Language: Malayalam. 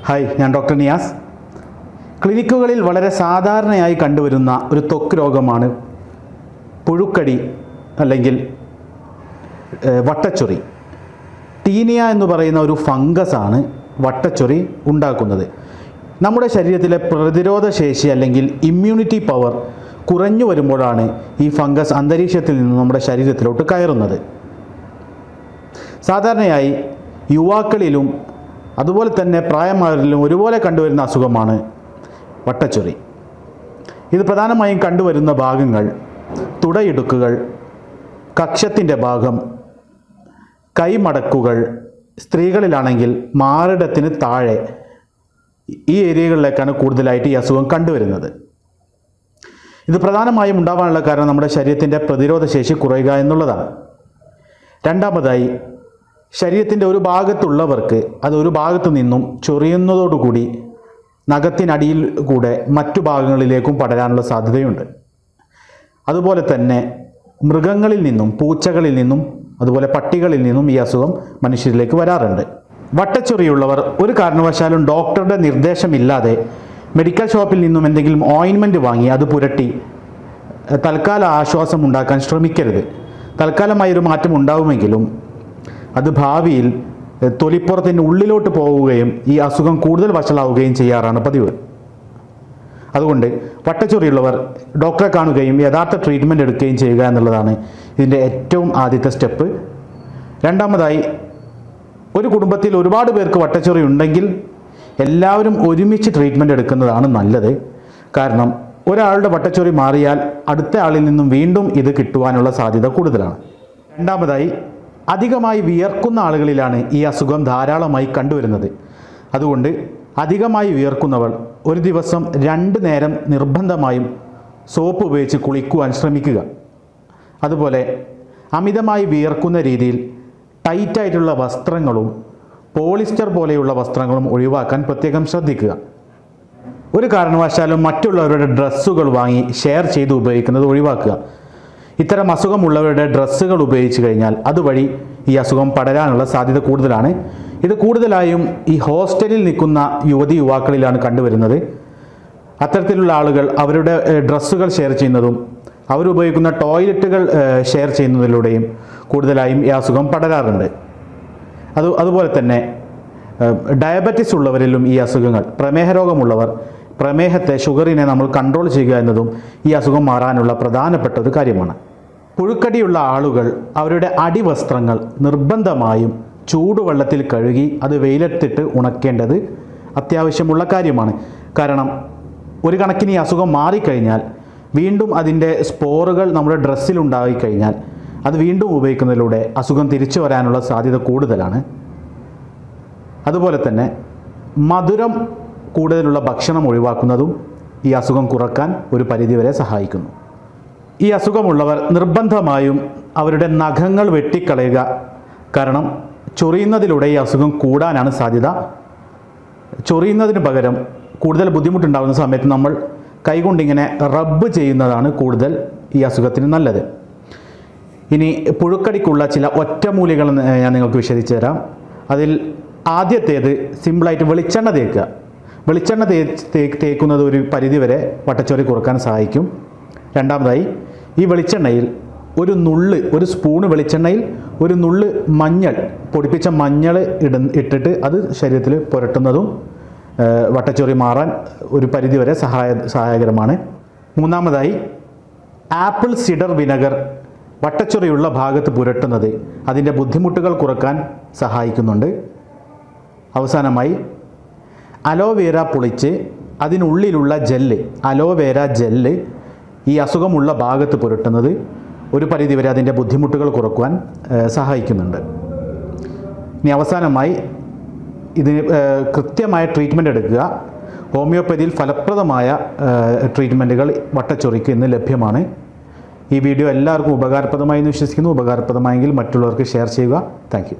ഹായ്, ഞാൻ ഡോക്ടർ നിയാസ്. ക്ലിനിക്കുകളിൽ വളരെ സാധാരണയായി കണ്ടുവരുന്ന ഒരു ത്വക്ക് രോഗമാണ് പുഴുക്കടി അല്ലെങ്കിൽ വട്ടച്ചൊറി. ടീനിയ എന്ന് പറയുന്ന ഒരു ഫംഗസാണ് വട്ടച്ചൊറി ഉണ്ടാക്കുന്നത്. നമ്മുടെ ശരീരത്തിലെ പ്രതിരോധ ശേഷി അല്ലെങ്കിൽ ഇമ്മ്യൂണിറ്റി പവർ കുറഞ്ഞു വരുമ്പോഴാണ് ഈ ഫംഗസ് അന്തരീക്ഷത്തിൽ നിന്ന് നമ്മുടെ ശരീരത്തിലോട്ട് കയറുന്നത്. സാധാരണയായി യുവാക്കളിലും അതുപോലെ തന്നെ പ്രായമായവരിലും ഒരുപോലെ കണ്ടുവരുന്ന അസുഖമാണ് വട്ടച്ചൊറി. ഇത് പ്രധാനമായും കണ്ടുവരുന്ന ഭാഗങ്ങൾ തുടയിടുക്കുകൾ, കക്ഷത്തിൻ്റെ ഭാഗം, കൈമടക്കുകൾ, സ്ത്രീകളിലാണെങ്കിൽ മാറിടത്തിന് താഴെ, ഈ ഏരിയകളിലേക്കാണ് കൂടുതലായിട്ട് ഈ അസുഖം കണ്ടുവരുന്നത്. ഇത് പ്രധാനമായും ഉണ്ടാവാനുള്ള കാരണം നമ്മുടെ ശരീരത്തിൻ്റെ പ്രതിരോധ ശേഷി കുറയുക എന്നുള്ളതാണ്. രണ്ടാമതായി, ശരീരത്തിൻ്റെ ഒരു ഭാഗത്തുള്ളവർക്ക് അത് ഒരു ഭാഗത്തു നിന്നും ചൊറിയുന്നതോടുകൂടി നഖത്തിനടിയിൽ കൂടെ മറ്റു ഭാഗങ്ങളിലേക്കും പടരാനുള്ള സാധ്യതയുണ്ട്. അതുപോലെ തന്നെ മൃഗങ്ങളിൽ നിന്നും, പൂച്ചകളിൽ നിന്നും അതുപോലെ പട്ടികളിൽ നിന്നും ഈ അസുഖം മനുഷ്യരിലേക്ക് വരാറുണ്ട്. വട്ടച്ചൊറിയുള്ളവർ ഒരു കാരണവശാലും ഡോക്ടറുടെ നിർദ്ദേശമില്ലാതെ മെഡിക്കൽ ഷോപ്പിൽ നിന്നും എന്തെങ്കിലും ഓയിൻമെൻറ്റ് വാങ്ങി അത് പുരട്ടി തൽക്കാല ആശ്വാസം ഉണ്ടാക്കാൻ ശ്രമിക്കരുത്. തൽക്കാലമായൊരു മാറ്റം ഉണ്ടാവുമെങ്കിലും അത് ഭാവിയിൽ തൊലിപ്പുറത്തിൻ്റെ ഉള്ളിലോട്ട് പോവുകയും ഈ അസുഖം കൂടുതൽ വഷളാവുകയും ചെയ്യാറാണ് പതിവ്. അതുകൊണ്ട് വട്ടച്ചൊറിയുള്ളവർ ഡോക്ടറെ കാണുകയും യഥാർത്ഥ ട്രീറ്റ്മെൻറ്റ് എടുക്കുകയും ചെയ്യുക എന്നുള്ളതാണ് ഇതിൻ്റെ ഏറ്റവും ആദ്യത്തെ സ്റ്റെപ്പ്. രണ്ടാമതായി, ഒരു കുടുംബത്തിൽ ഒരുപാട് പേർക്ക് വട്ടച്ചൊറി ഉണ്ടെങ്കിൽ എല്ലാവരും ഒരുമിച്ച് ട്രീറ്റ്മെൻറ്റ് എടുക്കുന്നതാണ് നല്ലത്. കാരണം ഒരാളുടെ വട്ടച്ചൊറി മാറിയാൽ അടുത്ത ആളിൽ നിന്നും വീണ്ടും ഇത് കിട്ടുവാനുള്ള സാധ്യത കൂടുതലാണ്. രണ്ടാമതായി, അധികമായി വിയർക്കുന്ന ആളുകളിലാണ് ഈ അസുഖം ധാരാളമായി കണ്ടുവരുന്നത്. അതുകൊണ്ട് അധികമായി വിയർക്കുന്നവർ ഒരു ദിവസം 2 നേരം നിർബന്ധമായും സോപ്പ് ഉപയോഗിച്ച് കുളിക്കുവാൻ ശ്രമിക്കുക. അതുപോലെ അമിതമായി വിയർക്കുന്ന രീതിയിൽ ടൈറ്റായിട്ടുള്ള വസ്ത്രങ്ങളും പോളിസ്റ്റർ പോലെയുള്ള വസ്ത്രങ്ങളും ഒഴിവാക്കാൻ പ്രത്യേകം ശ്രദ്ധിക്കുക. ഒരു കാരണവശാലും മറ്റുള്ളവരുടെ ഡ്രസ്സുകൾ വാങ്ങി ഷെയർ ചെയ്ത് ഉപയോഗിക്കുന്നത് ഒഴിവാക്കുക. ഇത്തരം അസുഖമുള്ളവരുടെ ഡ്രസ്സുകൾ ഉപയോഗിച്ച് കഴിഞ്ഞാൽ അതുവഴി ഈ അസുഖം പടരാനുള്ള സാധ്യത കൂടുതലാണ്. ഇത് കൂടുതലായും ഈ ഹോസ്റ്റലിൽ നിൽക്കുന്ന യുവാക്കളിലാണ് കണ്ടുവരുന്നത്. അത്തരത്തിലുള്ള ആളുകൾ അവരുടെ ഡ്രസ്സുകൾ ഷെയർ ചെയ്യുന്നതും അവരുപയോഗിക്കുന്ന ടോയ്ലറ്റുകൾ ഷെയർ ചെയ്യുന്നതിലൂടെയും കൂടുതലായും ഈ അസുഖം പടരാറുണ്ട്. അതുപോലെ തന്നെ ഡയബറ്റിസ് ഉള്ളവരിലും ഈ അസുഖങ്ങൾ, പ്രമേഹ രോഗമുള്ളവർ പ്രമേഹത്തെ, ഷുഗറിനെ നമ്മൾ കൺട്രോൾ ചെയ്യുക എന്നതും ഈ അസുഖം മാറാനുള്ള പ്രധാനപ്പെട്ട ഒരു കാര്യമാണ്. പുഴുക്കടിയുള്ള ആളുകൾ അവരുടെ അടിവസ്ത്രങ്ങൾ നിർബന്ധമായും ചൂടുവെള്ളത്തിൽ കഴുകി അത് വെയിലത്തിട്ട് ഉണക്കേണ്ടത് അത്യാവശ്യമുള്ള കാര്യമാണ്. കാരണം ഒരു കണക്കിന് ഈ അസുഖം മാറിക്കഴിഞ്ഞാൽ വീണ്ടും അതിൻ്റെ സ്പോറുകൾ നമ്മുടെ ഡ്രസ്സിലുണ്ടായിക്കഴിഞ്ഞാൽ അത് വീണ്ടും ഉപയോഗിക്കുന്നതിലൂടെ അസുഖം തിരിച്ചു വരാനുള്ള സാധ്യത കൂടുതലാണ്. അതുപോലെ തന്നെ മധുരം കൂടുതലുള്ള ഭക്ഷണം ഒഴിവാക്കുന്നതും ഈ അസുഖം കുറക്കാൻ ഒരു പരിധിവരെ സഹായിക്കുന്നു. ഈ അസുഖമുള്ളവർ നിർബന്ധമായും അവരുടെ നഖങ്ങൾ വെട്ടിക്കളയുക. കാരണം ചൊറിയുന്നതിലൂടെ ഈ അസുഖം കൂടാനാണ് സാധ്യത. ചൊറിയുന്നതിന് പകരം കൂടുതൽ ബുദ്ധിമുട്ടുണ്ടാകുന്ന സമയത്ത് നമ്മൾ കൈകൊണ്ടിങ്ങനെ റബ്ബ് ചെയ്യുന്നതാണ് കൂടുതൽ ഈ അസുഖത്തിന് നല്ലത്. ഇനി പുഴുക്കടിക്കുള്ള ചില ഒറ്റമൂലികൾ ഞാൻ നിങ്ങൾക്ക് വിശദീകരിച്ചു തരാം. അതിൽ ആദ്യത്തേത് സിമ്പിളായിട്ട് വെളിച്ചെണ്ണ തേക്കുക. വെളിച്ചെണ്ണ തേക്കുന്നത് ഒരു പരിധിവരെ വട്ടച്ചൊറി കുറക്കാൻ സഹായിക്കും. രണ്ടാമതായി, ഈ വെളിച്ചെണ്ണയിൽ ഒരു സ്പൂണ് വെളിച്ചെണ്ണയിൽ ഒരു നുള്ള് മഞ്ഞൾ, പൊടിപ്പിച്ച മഞ്ഞൾ ഇട്ടിട്ട് അത് ശരീരത്തിൽ പുരട്ടുന്നതും വട്ടച്ചൊറി മാറാൻ ഒരു പരിധിവരെ സഹായകരമാണ്. മൂന്നാമതായി, ആപ്പിൾ സിഡർ വിനെഗർ വട്ടച്ചൊറിയുള്ള ഭാഗത്ത് പുരട്ടുന്നത് അതിൻ്റെ ബുദ്ധിമുട്ടുകൾ കുറക്കാൻ സഹായിക്കുന്നുണ്ട്. അവസാനമായി, അലോവേര പൊളിച്ച് അതിനുള്ളിലുള്ള ജെല്ല്, അലോവേര ജെല്ല് ഈ അസുഖമുള്ള ഭാഗത്ത് പുരട്ടുന്നത് ഒരു പരിധിവരെ അതിൻ്റെ ബുദ്ധിമുട്ടുകൾ കുറക്കുവാൻ സഹായിക്കുന്നുണ്ട്. ഇനി അവസാനമായി, ഇതിന് കൃത്യമായ ട്രീറ്റ്മെൻറ്റ് എടുക്കുക. ഹോമിയോപ്പതിയിൽ ഫലപ്രദമായ ട്രീറ്റ്മെൻറ്റുകൾ വട്ടച്ചൊറിക്ക് ഇന്ന് ലഭ്യമാണ്. ഈ വീഡിയോ എല്ലാവർക്കും ഉപകാരപ്രദമായി എന്ന് വിശ്വസിക്കുന്നു. ഉപകാരപ്രദമായെങ്കിൽ മറ്റുള്ളവർക്ക് ഷെയർ ചെയ്യുക. Thank you.